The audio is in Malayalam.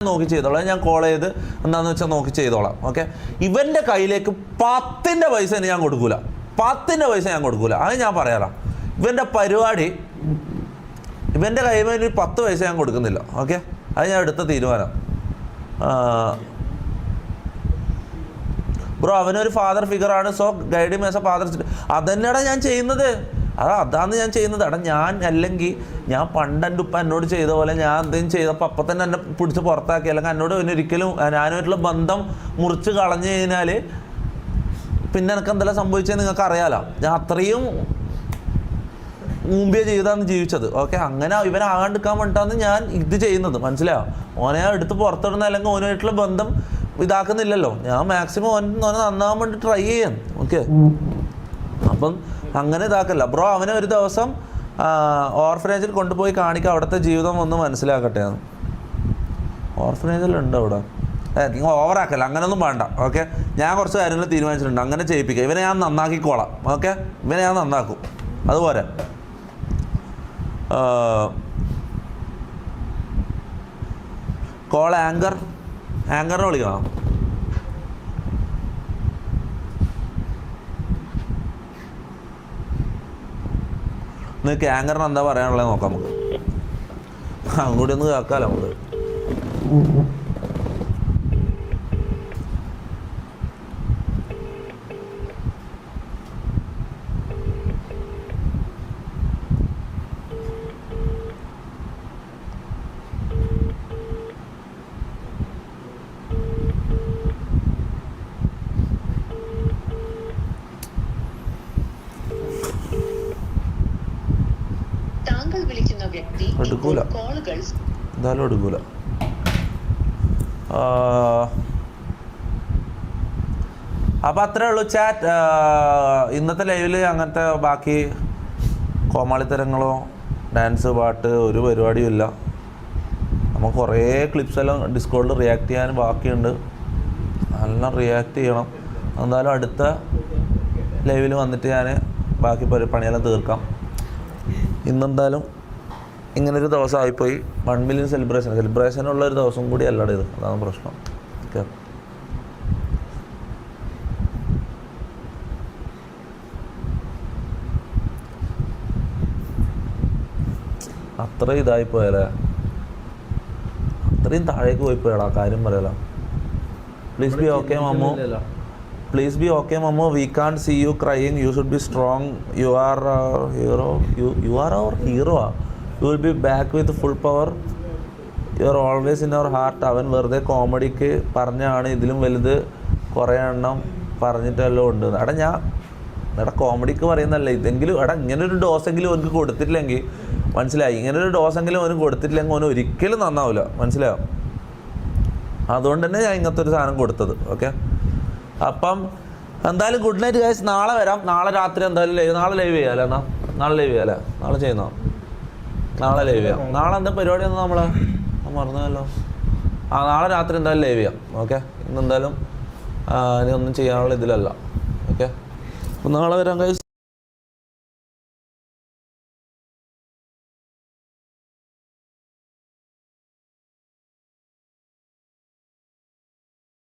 നോക്കി ചെയ്തോളാം, ഞാൻ കോൾ ചെയ്ത് എന്താണെന്ന് വെച്ചാൽ നോക്കി ചെയ്തോളാം. ഓക്കെ, ഇവൻ്റെ കയ്യിലേക്ക് 10 പൈസ ഞാൻ കൊടുക്കൂല, 10 പൈസ ഞാൻ കൊടുക്കൂല, അത് ഞാൻ പറയാറാം. ഇവൻ്റെ പരിപാടി, ഇവൻ്റെ കയ്യിൽ ഒരു 10 പൈസ ഞാൻ കൊടുക്കുന്നില്ല. ഓക്കെ, അത് ഞാൻ എടുത്ത തീരുമാനം. ബ്രോ അവനൊരു ഫാദർ ഫിഗറാണ്, so guide as a father. അതന്നെയാണ് ഞാൻ ചെയ്യുന്നത്, അതാണ് ഞാൻ ചെയ്യുന്നത്. ഞാൻ അല്ലെങ്കിൽ ഞാൻ പണ്ട് എൻ്റെ ഉപ്പ എന്നോട് ചെയ്ത പോലെ ഞാൻ എന്തെങ്കിലും ചെയ്തപ്പോൾ അപ്പം തന്നെ എന്നെ പിടിച്ച് പുറത്താക്കി, അല്ലെങ്കിൽ എന്നോട് ഒരിക്കലും ഞാനുമായിട്ടുള്ള ബന്ധം മുറിച്ച് കളഞ്ഞു കഴിഞ്ഞാൽ പിന്നെ എനിക്ക് എന്തെല്ലാം സംഭവിച്ചത് നിങ്ങൾക്ക് അറിയാലോ. ഞാൻ അത്രയും മുമ്പേ ചെയ്താണ് ജീവിച്ചത്. ഓക്കെ, അങ്ങനെ ഇവനാകാണ്ടിരിക്കാൻ വേണ്ടിയിട്ടാണ് ഞാൻ ഇത് ചെയ്യുന്നത്, മനസ്സിലായോ? ഓനെ എടുത്ത് പുറത്തിടുന്ന അല്ലെങ്കിൽ ഓനുമായിട്ടുള്ള ബന്ധം ഇതാക്കുന്നില്ലല്ലോ. ഞാൻ മാക്സിമം ഓനെ നന്നാവാൻ വേണ്ടി ട്രൈ ചെയ്യാം. ഓക്കെ, അപ്പം അങ്ങനെ ഇതാക്കല്ല. ബ്രോ അവനെ ഒരു ദിവസം ഓർഫനേജിൽ കൊണ്ടുപോയി കാണിക്കുക, അവിടുത്തെ ജീവിതം ഒന്ന് മനസ്സിലാക്കട്ടെ. ഓർഫനേജിലുണ്ട് അവിടെ, നിങ്ങൾ ഓവറാക്കല്ല, അങ്ങനെയൊന്നും വേണ്ട. ഓക്കെ, ഞാൻ കുറച്ച് കാര്യങ്ങൾ തീരുമാനിച്ചിട്ടുണ്ട്, അങ്ങനെ ചെയ്യിപ്പിക്കുക. ഇവനെ ഞാൻ നന്നാക്കിക്കോളാം. ഓക്കെ, ഇവനെ ഞാൻ നന്നാക്കും, അതുപോലെ. കോൾ ആങ്കറിനെ വിളിക്കണം. നിങ്ങൾക്ക് ആങ്കറിന് എന്താ പറയാനുള്ളത് നോക്കാം നമുക്ക്, അങ്ങോട്ട് ഒന്ന് കേൾക്കാമല്ലോ നമുക്ക്. എടുക്കൂല, എന്തായാലും എടുക്കൂല. അപ്പം അത്രേ ഉള്ളൂ ചാറ്റ്. ഇന്നത്തെ ലൈവിൽ അങ്ങനത്തെ ബാക്കി കോമാളിത്തരങ്ങളോ ഡാൻസ് പാട്ട് ഒരു പരിപാടിയും ഇല്ല. നമുക്ക് കുറേ ക്ലിപ്സ് എല്ലാം ഡിസ്കോഡിൽ റിയാക്ട് ചെയ്യാൻ ബാക്കിയുണ്ട്, എല്ലാം റിയാക്ട് ചെയ്യണം. എന്തായാലും അടുത്ത ലൈവിൽ വന്നിട്ട് ഞാൻ ബാക്കി പണിയെല്ലാം തീർക്കാം. ഇന്നെന്തായാലും ഇങ്ങനൊരു ദിവസമായിപ്പോയി. 1 മില്യൺ സെലിബ്രേഷനുള്ളൊരു ദിവസം കൂടി അല്ലാതെ ഇത്, അതാണ് പ്രശ്നം. ഓക്കെ, അത്ര ഇതായിപ്പോയാലേ, അത്രയും താഴേക്ക് പോയിപ്പോയാടാ, കാര്യം പറയാലോ. Please be okay Mammu, please be okay Mammu. We can see you crying, you should be strong, you are hero, you are our hero. You will be back with full power. You are always in our heart. അവൻ വെറുതെ കോമഡിക്ക് പറഞ്ഞാണ്, ഇതിലും വലുത് കുറേ എണ്ണം പറഞ്ഞിട്ടെല്ലാം ഉണ്ട്. ഞാൻ കോമഡിക്ക് പറയുന്നതല്ല ഇതെങ്കിലും. ഇങ്ങനൊരു ഡോസെങ്കിലും അവർക്ക് കൊടുത്തിട്ടില്ലെങ്കിൽ, മനസ്സിലായി, ഇങ്ങനൊരു ഡോസെങ്കിലും അവന് കൊടുത്തിട്ടില്ലെങ്കിൽ അവന് ഒരിക്കലും നന്നാവില്ല, മനസ്സിലാവും. അതുകൊണ്ട് തന്നെ ഞാൻ ഇങ്ങനത്തെ ഒരു സാധനം കൊടുത്തത്. ഓക്കെ, അപ്പം എന്തായാലും ഗുഡ് നൈറ്റ് ഗൈസ്. നാളെ വരാം. നാളെ രാത്രി എന്തായാലും നാളെ ലൈവ് ചെയ്യാമല്ലേ? എന്നാൽ നാളെ ലൈവ് ചെയ്യാമല്ലേ? നാളെ ചെയ്യുന്നോ? നാളെ ലൈവ് ചെയ്യാം. നാളെ എന്താ പരിപാടി ഒന്നും നമ്മൾ മറന്നല്ലോ. നാളെ രാത്രി എന്തായാലും ലൈവ് ചെയ്യാം. ഓക്കെ, ഇന്നെന്തായാലും ഇനി ഒന്നും ചെയ്യാനുള്ള ഇതിലല്ല. ഓക്കെ, അപ്പോൾ നാളെ വരാം ഗൈസ്.